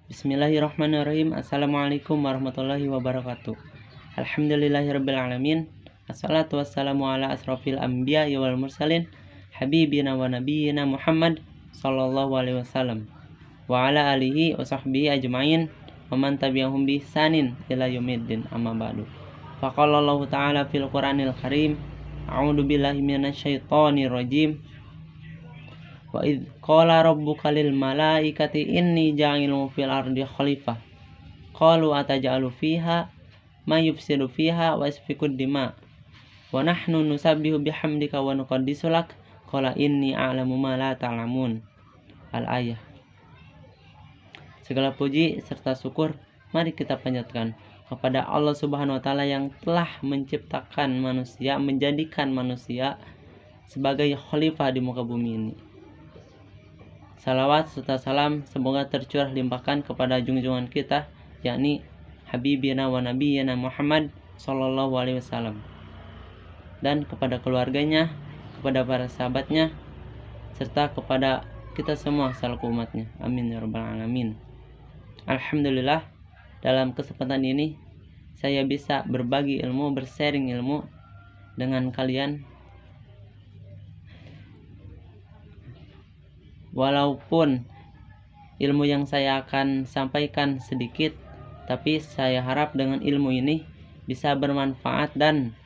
Bismillahirrahmanirrahim. Assalamualaikum warahmatullahi wabarakatuh. Alhamdulillahirrabbilalamin. Assalatu wassalamu ala asrafil anbiya wal mursalin habibina wa nabiyina Muhammad sallallahu alaihi wasallam wa ala alihi wa sahbihi ajma'in wa man tabi'ahum bi ihsanin ila yaumiddin, amma ba'du. Faqala Allah ta'ala fil Qur'anil Karim, a'udzu billahi minasyaitonir rajim. Wa idz qala rabbuka lil malaikati inni ja'ilun fil ardi khalifah qalu ataj'alu fiha may yufsidu fiha wa yasfikud dima wa nahnu nusabbihu bihamdika wa nuqaddisu lak qala inni a'lamu ma la ta'lamun. Al-ayah. Segala puji serta syukur mari kita panjatkan kepada Allah Subhanahu wa taala yang telah menciptakan manusia, menjadikan manusia sebagai khalifah di muka bumi ini. Salawat serta salam semoga tercurah limpahkan kepada junjungan kita, yakni Habibina wa Nabiyina Muhammad sallallahu alaihi wasallam, dan kepada keluarganya, kepada para sahabatnya, serta kepada kita semua selaku umatnya. Amin ya rabbal alamin. Alhamdulillah, dalam kesempatan ini saya bisa berbagi ilmu, bersharing ilmu dengan kalian. Walaupun ilmu yang saya akan sampaikan sedikit, tapi saya harap dengan ilmu ini bisa bermanfaat dan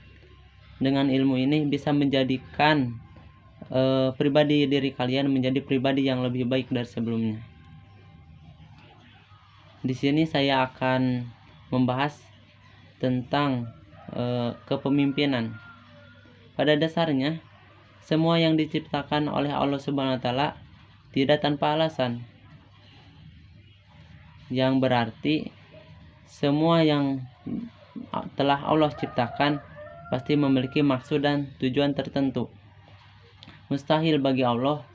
dengan ilmu ini bisa menjadikan pribadi diri kalian menjadi pribadi yang lebih baik dari sebelumnya. Di sini saya akan membahas tentang kepemimpinan. Pada dasarnya, semua yang diciptakan oleh Allah Subhanahu wa taala tidak tanpa alasan, yang berarti semua yang telah Allah ciptakan pasti memiliki maksud dan tujuan tertentu. Mustahil bagi Allah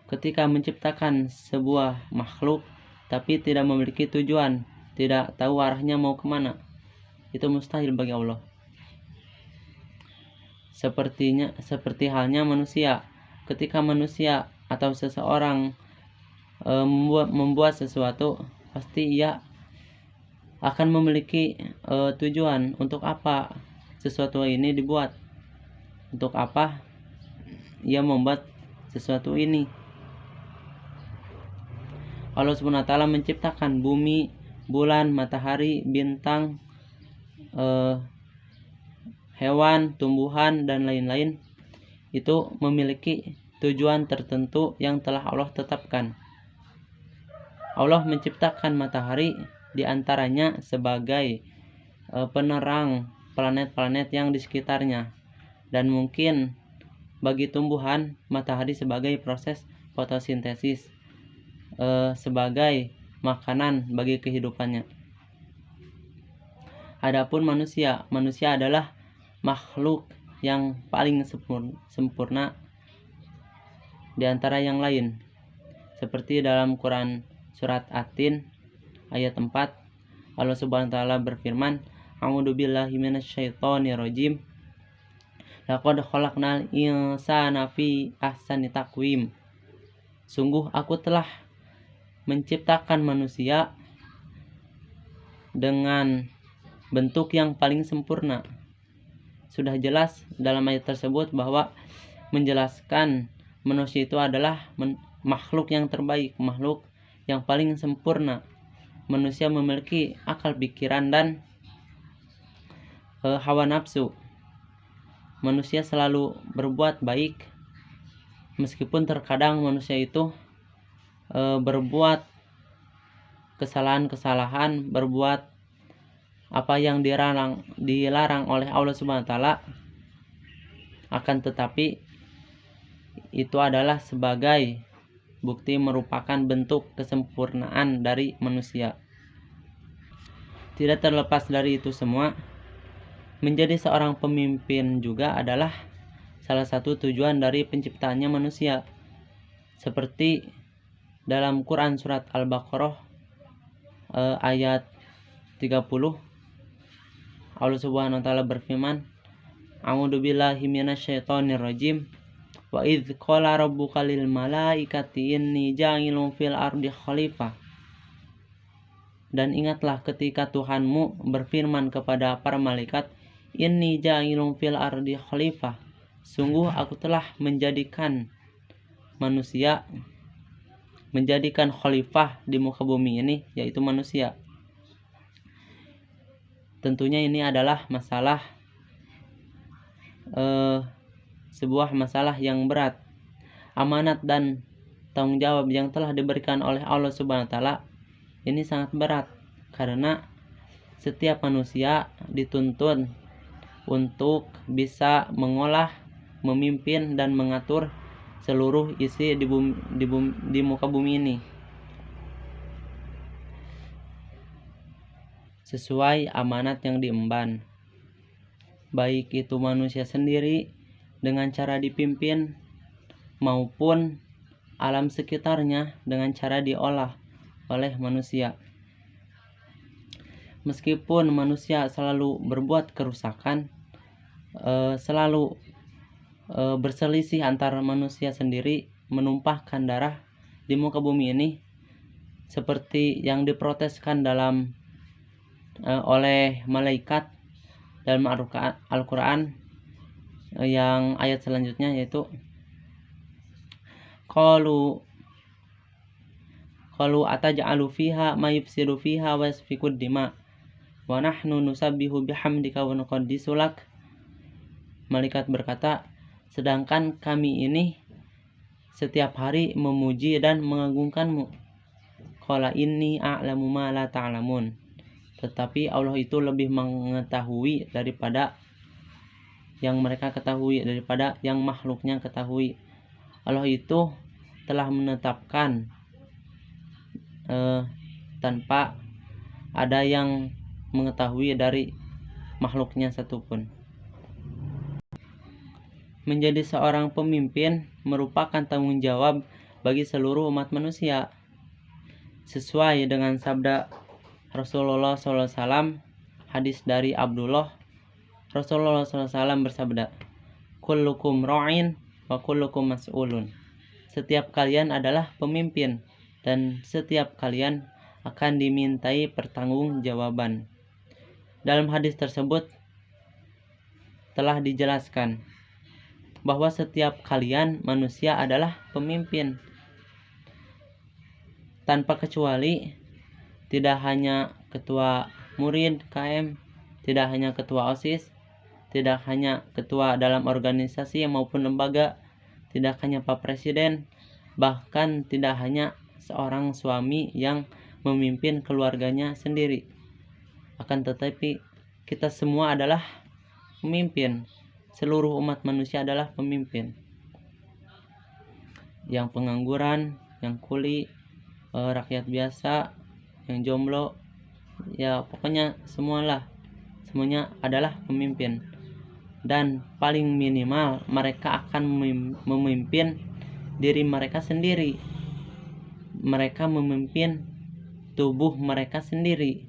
ketika menciptakan sebuah makhluk tapi tidak memiliki tujuan, tidak tahu arahnya mau kemana. Itu mustahil bagi Allah. Seperti halnya manusia. Ketika manusia atau seseorang membuat sesuatu, pasti ia akan memiliki tujuan untuk apa sesuatu ini dibuat, untuk apa ia membuat sesuatu ini. Allah Subhanahu wa taala menciptakan bumi, bulan, matahari, bintang, hewan, tumbuhan, dan lain-lain. Itu memiliki tujuan tertentu yang telah Allah tetapkan. Allah menciptakan matahari diantaranya sebagai penerang planet-planet yang di sekitarnya, dan mungkin bagi tumbuhan matahari sebagai proses fotosintesis, sebagai makanan bagi kehidupannya. Adapun manusia adalah makhluk yang paling sempurna di antara yang lain. Seperti dalam Quran surat At-Tin ayat 4, Allah Subhanahu wa taala berfirman, A'udzu billahi minasyaitonir rajim. Laqad khalaqnal insana fi ahsani taqwim. Sungguh aku telah menciptakan manusia dengan bentuk yang paling sempurna. Sudah jelas dalam ayat tersebut bahwa menjelaskan manusia itu adalah makhluk yang terbaik, makhluk yang paling sempurna. Manusia memiliki akal pikiran dan hawa nafsu. Manusia selalu berbuat baik, meskipun terkadang manusia itu berbuat kesalahan-kesalahan, berbuat apa yang dilarang oleh Allah Subhanahu wa taala. Akan tetapi itu adalah sebagai bukti merupakan bentuk kesempurnaan dari manusia. Tidak terlepas dari itu semua, menjadi seorang pemimpin juga adalah salah satu tujuan dari penciptaannya manusia. Seperti dalam Quran surat Al-Baqarah ayat 30, Allah Subhanahu wa taala berfirman, A'udzu billahi minasyaitonir rajim. Wa idz qala rabbuka lil malaikati inni ja'ilun fil ardi khalifah Dan ingatlah ketika Tuhanmu berfirman kepada para malaikat, Inni ja'ilun fil ardi khalifah. Sungguh aku telah menjadikan khalifah di muka bumi ini, yaitu manusia. Tentunya ini adalah sebuah masalah yang berat. Amanat dan tanggung jawab yang telah diberikan oleh Allah Subhanahu wa taala ini sangat berat, karena setiap manusia dituntun untuk bisa mengolah, memimpin dan mengatur seluruh isi di muka bumi ini sesuai amanat yang diemban, baik itu manusia sendiri dengan cara dipimpin maupun alam sekitarnya dengan cara diolah oleh manusia. Meskipun manusia selalu berbuat kerusakan, selalu berselisih antara manusia sendiri, menumpahkan darah di muka bumi ini, seperti yang diproteskan oleh malaikat dalam Al-Quran, yang ayat selanjutnya yaitu Qalu ataj'alu fiha ma yufsidu fiha wa yasfikud dima wa nahnu nusabbihu bihamdika wa nuqaddisu lak. Malaikat berkata, sedangkan kami ini setiap hari memuji dan mengagungkanmu. Qala inni a'lamu ma la ta'lamun. Tetapi Allah itu lebih mengetahui daripada yang mereka ketahui, daripada yang makhluknya ketahui. Allah itu telah menetapkan tanpa ada yang mengetahui dari makhluknya satupun. Menjadi seorang pemimpin merupakan tanggung jawab bagi seluruh umat manusia. Sesuai dengan sabda Rasulullah SAW, hadis dari Abdullah, Rasulullah SAW bersabda, Kullukum ra'in wa kullukum mas'ulun. Setiap kalian adalah pemimpin dan setiap kalian akan dimintai pertanggungjawaban. Dalam hadis tersebut telah dijelaskan bahwa setiap kalian manusia adalah pemimpin tanpa kecuali. Tidak hanya ketua murid KM, tidak hanya ketua OSIS, tidak hanya ketua dalam organisasi maupun lembaga, tidak hanya Pak Presiden, bahkan tidak hanya seorang suami yang memimpin keluarganya sendiri. Akan tetapi kita semua adalah pemimpin. Seluruh umat manusia adalah pemimpin. Yang pengangguran, yang kuli, rakyat biasa, yang jomblo, ya pokoknya semuanya adalah pemimpin. Dan paling minimal mereka akan memimpin diri mereka sendiri. Mereka memimpin tubuh mereka sendiri.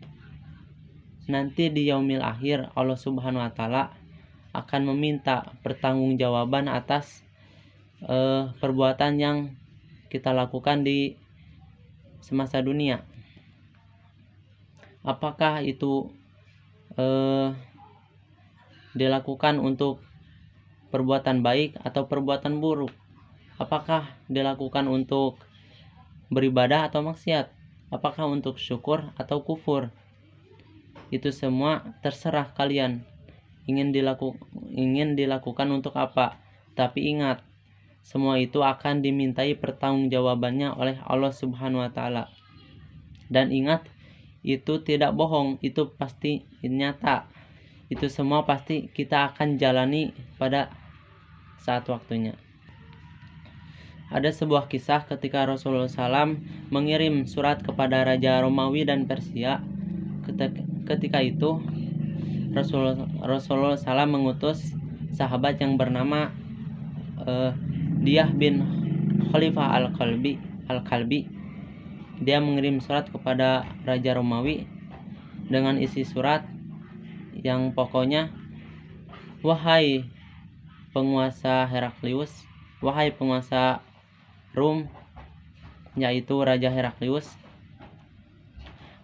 Nanti di yaumil akhir Allah Subhanahu wa taala akan meminta pertanggungjawaban atas perbuatan yang kita lakukan di semasa dunia. Apakah itu dilakukan untuk perbuatan baik atau perbuatan buruk? Apakah dilakukan untuk beribadah atau maksiat? Apakah untuk syukur atau kufur? Itu semua terserah kalian ingin dilakukan untuk apa. Tapi ingat, semua itu akan dimintai pertanggungjawabannya oleh Allah Subhanahu wa taala. Dan ingat, itu tidak bohong, itu pasti nyata. Itu semua pasti kita akan jalani pada saat waktunya. Ada sebuah kisah ketika Rasulullah SAW mengirim surat kepada Raja Romawi dan Persia. Ketika itu Rasulullah SAW mengutus sahabat yang bernama Diyah bin Khalifah Al-Kalbi. Dia mengirim surat kepada Raja Romawi dengan isi surat yang pokoknya, wahai penguasa Heraklius, wahai penguasa Rum, yaitu Raja Heraklius,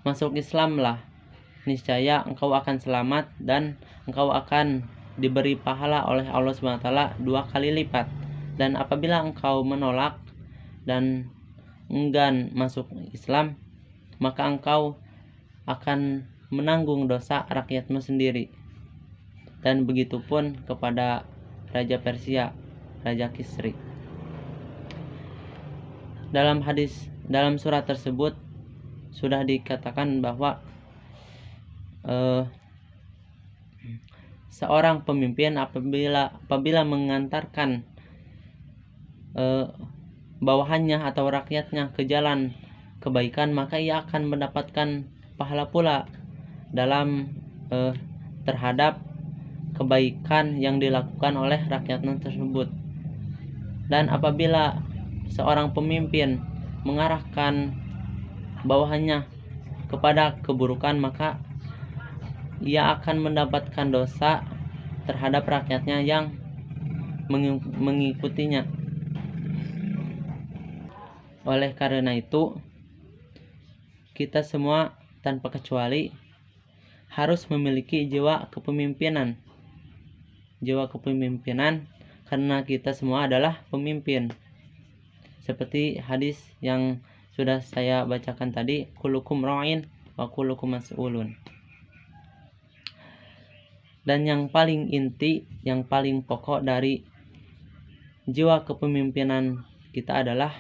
masuk Islamlah, niscaya engkau akan selamat dan engkau akan diberi pahala oleh Allah Subhanahu wa taala 2 kali lipat. Dan apabila engkau menolak dan enggan masuk Islam, maka engkau akan menanggung dosa rakyatmu sendiri. Dan begitupun kepada Raja Persia, Raja Kisri. Dalam surat tersebut sudah dikatakan bahwa seorang pemimpin apabila mengantarkan bawahannya atau rakyatnya ke jalan kebaikan, maka ia akan mendapatkan pahala pula dalam terhadap kebaikan yang dilakukan oleh rakyatnya tersebut. Dan apabila seorang pemimpin mengarahkan bawahannya kepada keburukan, maka ia akan mendapatkan dosa terhadap rakyatnya yang mengikutinya. Oleh karena itu, kita semua tanpa kecuali harus memiliki jiwa kepemimpinan. Jiwa kepemimpinan karena kita semua adalah pemimpin. Seperti hadis yang sudah saya bacakan tadi, kullukum ra'in wa kullukum mas'ulun. Dan yang paling inti, yang paling pokok dari jiwa kepemimpinan kita adalah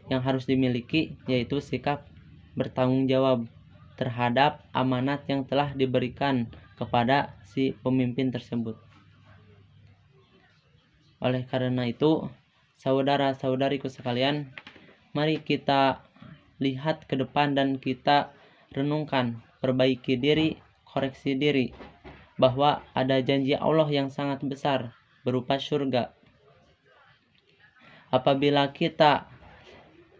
yang harus dimiliki, yaitu sikap bertanggung jawab terhadap amanat yang telah diberikan kepada si pemimpin tersebut. Oleh karena itu, saudara-saudariku sekalian, mari kita lihat ke depan dan kita renungkan, perbaiki diri, koreksi diri, bahwa ada janji Allah yang sangat besar berupa surga. Apabila kita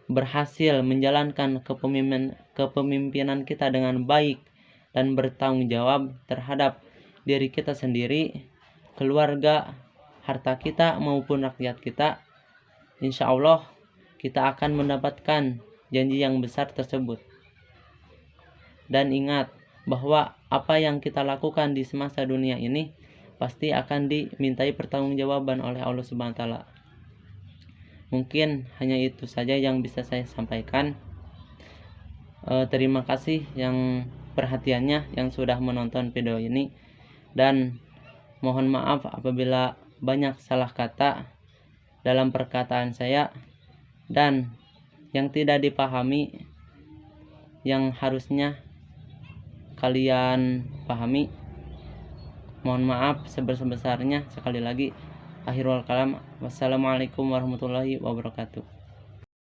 berhasil menjalankan kepemimpinan kita dengan baik dan bertanggung jawab terhadap diri kita sendiri, keluarga, harta kita maupun rakyat kita, insya Allah kita akan mendapatkan janji yang besar tersebut. Dan ingat bahwa apa yang kita lakukan di semasa dunia ini pasti akan dimintai pertanggungjawaban oleh Allah Subhanahu wa taala. Mungkin hanya itu saja yang bisa saya sampaikan. Terima kasih yang perhatiannya, yang sudah menonton video ini, dan mohon maaf apabila banyak salah kata dalam perkataan saya dan yang tidak dipahami yang harusnya kalian pahami. Mohon maaf sebesar-besarnya. Sekali lagi, akhirul kalam, wassalamualaikum warahmatullahi wabarakatuh.